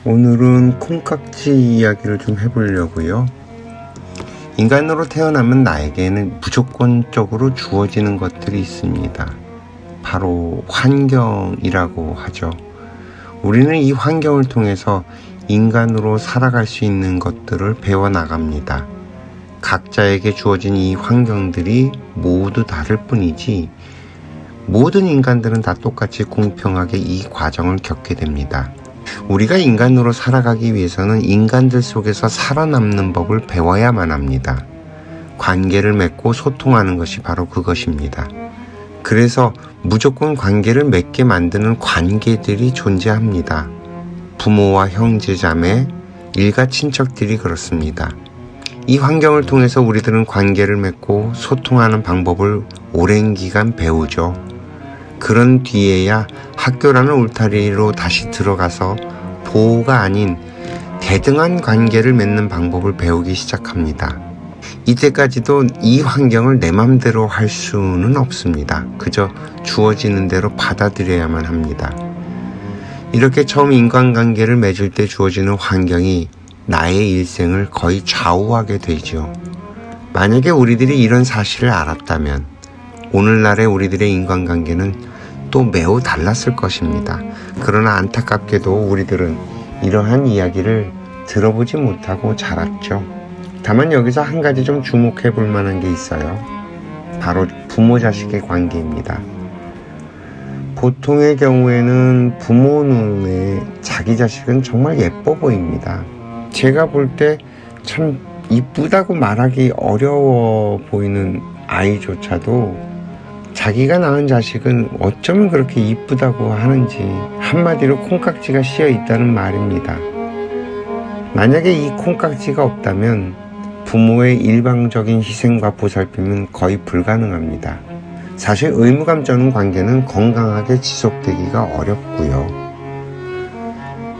오늘은 콩깍지 이야기를 좀 해보려고요. 인간으로 태어나면 나에게는 무조건적으로 주어지는 것들이 있습니다. 바로 환경이라고 하죠. 우리는 이 환경을 통해서 인간으로 살아갈 수 있는 것들을 배워나갑니다. 각자에게 주어진 이 환경들이 모두 다를 뿐이지 모든 인간들은 다 똑같이 공평하게 이 과정을 겪게 됩니다. 우리가 인간으로 살아가기 위해서는 인간들 속에서 살아남는 법을 배워야만 합니다. 관계를 맺고 소통하는 것이 바로 그것입니다. 그래서 무조건 관계를 맺게 만드는 관계들이 존재합니다. 부모와 형제자매, 일가 친척들이 그렇습니다. 이 환경을 통해서 우리들은 관계를 맺고 소통하는 방법을 오랜 기간 배우죠. 그런 뒤에야 학교라는 울타리로 다시 들어가서 보호가 아닌 대등한 관계를 맺는 방법을 배우기 시작합니다. 이때까지도 이 환경을 내 맘대로 할 수는 없습니다. 그저 주어지는 대로 받아들여야만 합니다. 이렇게 처음 인간관계를 맺을 때 주어지는 환경이 나의 일생을 거의 좌우하게 되죠. 만약에 우리들이 이런 사실을 알았다면 오늘날의 우리들의 인간관계는 또 매우 달랐을 것입니다. 그러나 안타깝게도 우리들은 이러한 이야기를 들어보지 못하고 자랐죠. 다만 여기서 한 가지 좀 주목해 볼 만한 게 있어요. 바로 부모 자식의 관계입니다. 보통의 경우에는 부모 눈에 자기 자식은 정말 예뻐 보입니다. 제가 볼 때 참 이쁘다고 말하기 어려워 보이는 아이조차도 자기가 낳은 자식은 어쩌면 그렇게 이쁘다고 하는지 한마디로 콩깍지가 씌어 있다는 말입니다. 만약에 이 콩깍지가 없다면 부모의 일방적인 희생과 보살핌은 거의 불가능합니다. 사실 의무감쩌는 관계는 건강하게 지속되기가 어렵고요.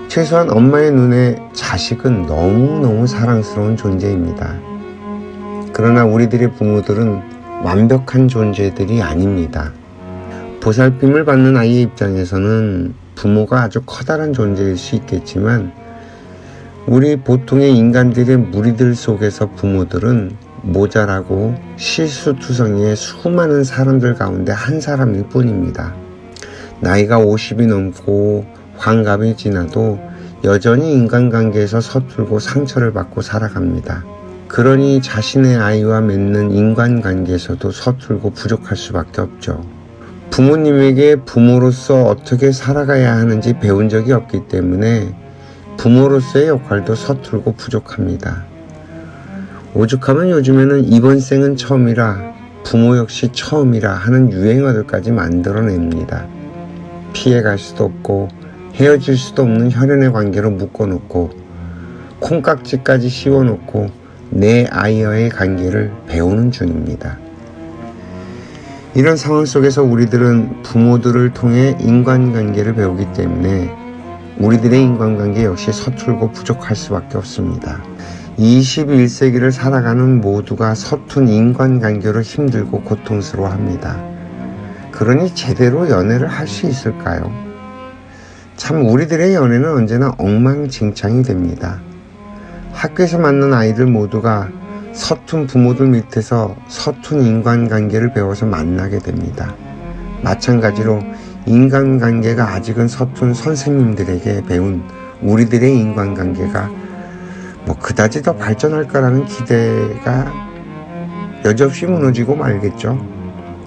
최소한 엄마의 눈에 자식은 너무너무 사랑스러운 존재입니다. 그러나 우리들의 부모들은 완벽한 존재들이 아닙니다. 보살핌을 받는 아이의 입장에서는 부모가 아주 커다란 존재일 수 있겠지만 우리 보통의 인간들의 무리들 속에서 부모들은 모자라고 실수투성이의 수많은 사람들 가운데 한 사람일 뿐입니다. 나이가 50이 넘고 환갑이 지나도 여전히 인간관계에서 서툴고 상처를 받고 살아갑니다. 그러니 자신의 아이와 맺는 인간관계에서도 서툴고 부족할 수밖에 없죠. 부모님에게 부모로서 어떻게 살아가야 하는지 배운 적이 없기 때문에 부모로서의 역할도 서툴고 부족합니다. 오죽하면 요즘에는 이번 생은 처음이라 부모 역시 처음이라 하는 유행어들까지 만들어냅니다. 피해갈 수도 없고 헤어질 수도 없는 혈연의 관계로 묶어놓고 콩깍지까지 씌워놓고 내 아이와의 관계를 배우는 중입니다. 이런 상황 속에서 우리들은 부모들을 통해 인간관계를 배우기 때문에 우리들의 인간관계 역시 서툴고 부족할 수밖에 없습니다. 21세기를 살아가는 모두가 서툰 인간관계로 힘들고 고통스러워합니다. 그러니 제대로 연애를 할 수 있을까요? 참 우리들의 연애는 언제나 엉망진창이 됩니다. 학교에서 만난 아이들 모두가 서툰 부모들 밑에서 서툰 인간관계를 배워서 만나게 됩니다. 마찬가지로 인간관계가 아직은 서툰 선생님들에게 배운 우리들의 인간관계가 그다지 더 발전할 거라는 기대가 여지없이 무너지고 말겠죠.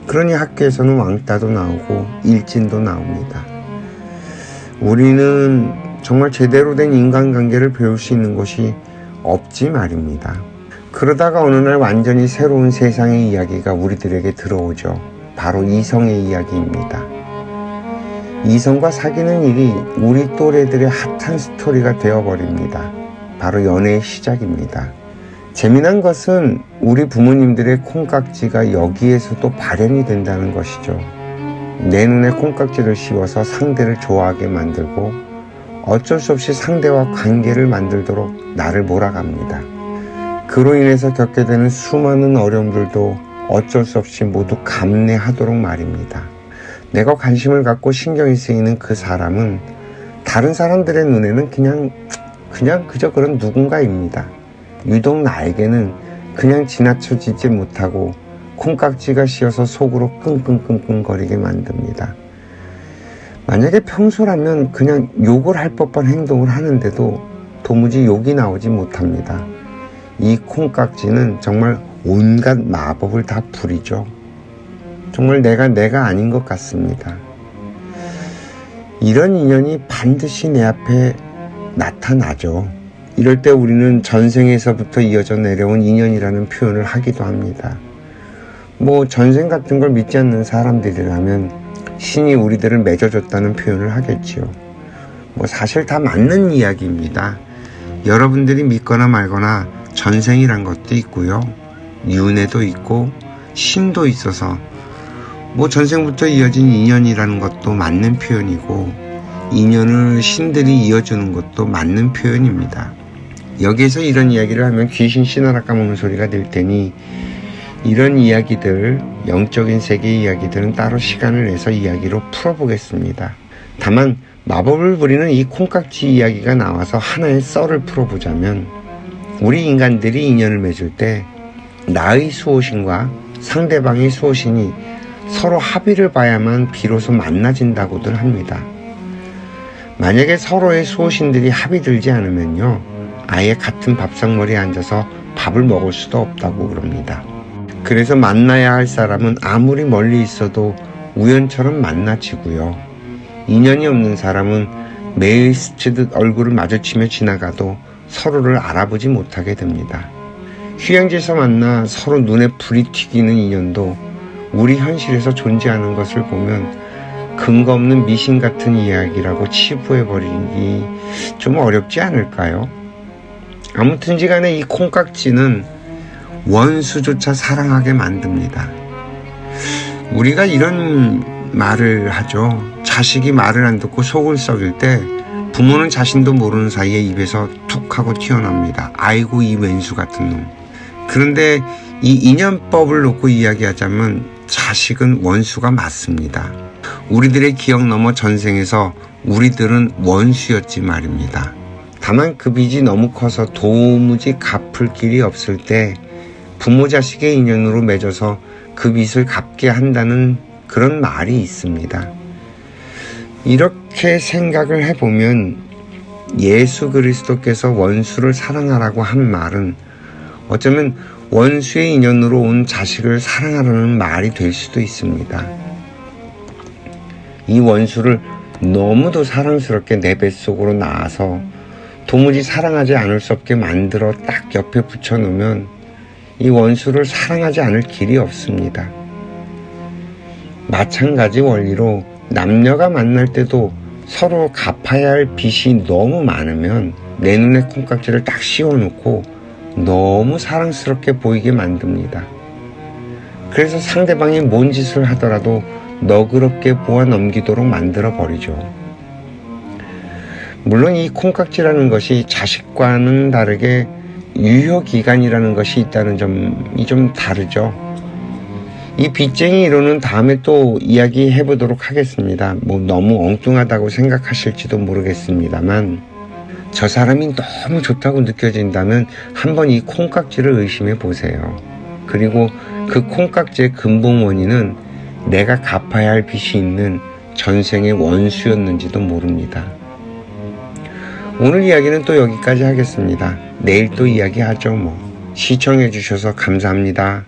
그러니 학교에서는 왕따도 나오고 일진도 나옵니다. 우리는 정말 제대로 된 인간관계를 배울 수 있는 곳이 없지 말입니다. 그러다가 어느 날 완전히 새로운 세상의 이야기가 우리들에게 들어오죠. 바로 이성의 이야기입니다. 이성과 사귀는 일이 우리 또래들의 핫한 스토리가 되어버립니다. 바로 연애의 시작입니다. 재미난 것은 우리 부모님들의 콩깍지가 여기에서도 발현이 된다는 것이죠. 내 눈에 콩깍지를 씌워서 상대를 좋아하게 만들고 어쩔 수 없이 상대와 관계를 만들도록 나를 몰아갑니다. 그로 인해서 겪게 되는 수많은 어려움들도 어쩔 수 없이 모두 감내하도록 말입니다. 내가 관심을 갖고 신경이 쓰이는 그 사람은 다른 사람들의 눈에는 그냥 그저 그런 누군가입니다. 유독 나에게는 그냥 지나쳐지지 못하고 콩깍지가 씌어서 속으로 끙끙끙끙거리게 만듭니다. 만약에 평소라면 그냥 욕을 할 법한 행동을 하는데도 도무지 욕이 나오지 못합니다. 이 콩깍지는 정말 온갖 마법을 다 부리죠. 정말 내가 아닌 것 같습니다. 이런 인연이 반드시 내 앞에 나타나죠. 이럴 때 우리는 전생에서부터 이어져 내려온 인연이라는 표현을 하기도 합니다. 전생 같은 걸 믿지 않는 사람들이라면 신이 우리들을 맺어줬다는 표현을 하겠지요. 사실 다 맞는 이야기입니다. 여러분들이 믿거나 말거나 전생이란 것도 있고요. 윤회도 있고 신도 있어서 전생부터 이어진 인연이라는 것도 맞는 표현이고 인연을 신들이 이어주는 것도 맞는 표현입니다. 여기에서 이런 이야기를 하면 귀신 씨나라 까먹는 소리가 될 테니 이런 이야기들, 영적인 세계 이야기들은 따로 시간을 내서 이야기로 풀어보겠습니다. 다만 마법을 부리는 이 콩깍지 이야기가 나와서 하나의 썰을 풀어보자면 우리 인간들이 인연을 맺을 때 나의 수호신과 상대방의 수호신이 서로 합의를 봐야만 비로소 만나진다고들 합니다. 만약에 서로의 수호신들이 합의 들지 않으면요, 아예 같은 밥상머리에 앉아서 밥을 먹을 수도 없다고 그럽니다. 그래서 만나야 할 사람은 아무리 멀리 있어도 우연처럼 만나지고요. 인연이 없는 사람은 매일 스치듯 얼굴을 마주치며 지나가도 서로를 알아보지 못하게 됩니다. 휴양지에서 만나 서로 눈에 불이 튀기는 인연도 우리 현실에서 존재하는 것을 보면 근거 없는 미신 같은 이야기라고 치부해버리기 좀 어렵지 않을까요? 아무튼지 간에 이 콩깍지는 원수조차 사랑하게 만듭니다. 우리가 이런 말을 하죠. 자식이 말을 안 듣고 속을 썩일 때 부모는 자신도 모르는 사이에 입에서 툭 하고 튀어나옵니다. 아이고 이 왼수 같은 놈. 그런데 이 인연법을 놓고 이야기하자면 자식은 원수가 맞습니다. 우리들의 기억 넘어 전생에서 우리들은 원수였지 말입니다. 다만 그 빚이 너무 커서 도무지 갚을 길이 없을 때 부모 자식의 인연으로 맺어서 그 빚을 갚게 한다는 그런 말이 있습니다. 이렇게 생각을 해보면 예수 그리스도께서 원수를 사랑하라고 한 말은 어쩌면 원수의 인연으로 온 자식을 사랑하라는 말이 될 수도 있습니다. 이 원수를 너무도 사랑스럽게 내 뱃속으로 낳아서 도무지 사랑하지 않을 수 없게 만들어 딱 옆에 붙여놓으면 이 원수를 사랑하지 않을 길이 없습니다. 마찬가지 원리로 남녀가 만날 때도 서로 갚아야 할 빚이 너무 많으면 내 눈에 콩깍지를 딱 씌워놓고 너무 사랑스럽게 보이게 만듭니다. 그래서 상대방이 뭔 짓을 하더라도 너그럽게 보아 넘기도록 만들어 버리죠. 물론 이 콩깍지라는 것이 자식과는 다르게 유효기간이라는 것이 있다는 점이 좀 다르죠. 이 빚쟁이 이론은 다음에 또 이야기해 보도록 하겠습니다. 너무 엉뚱하다고 생각하실지도 모르겠습니다만 저 사람이 너무 좋다고 느껴진다면 한번 이 콩깍지를 의심해 보세요. 그리고 그 콩깍지의 근본 원인은 내가 갚아야 할 빚이 있는 전생의 원수였는지도 모릅니다. 오늘 이야기는 또 여기까지 하겠습니다. 내일 또 이야기하죠. 시청해 주셔서 감사합니다.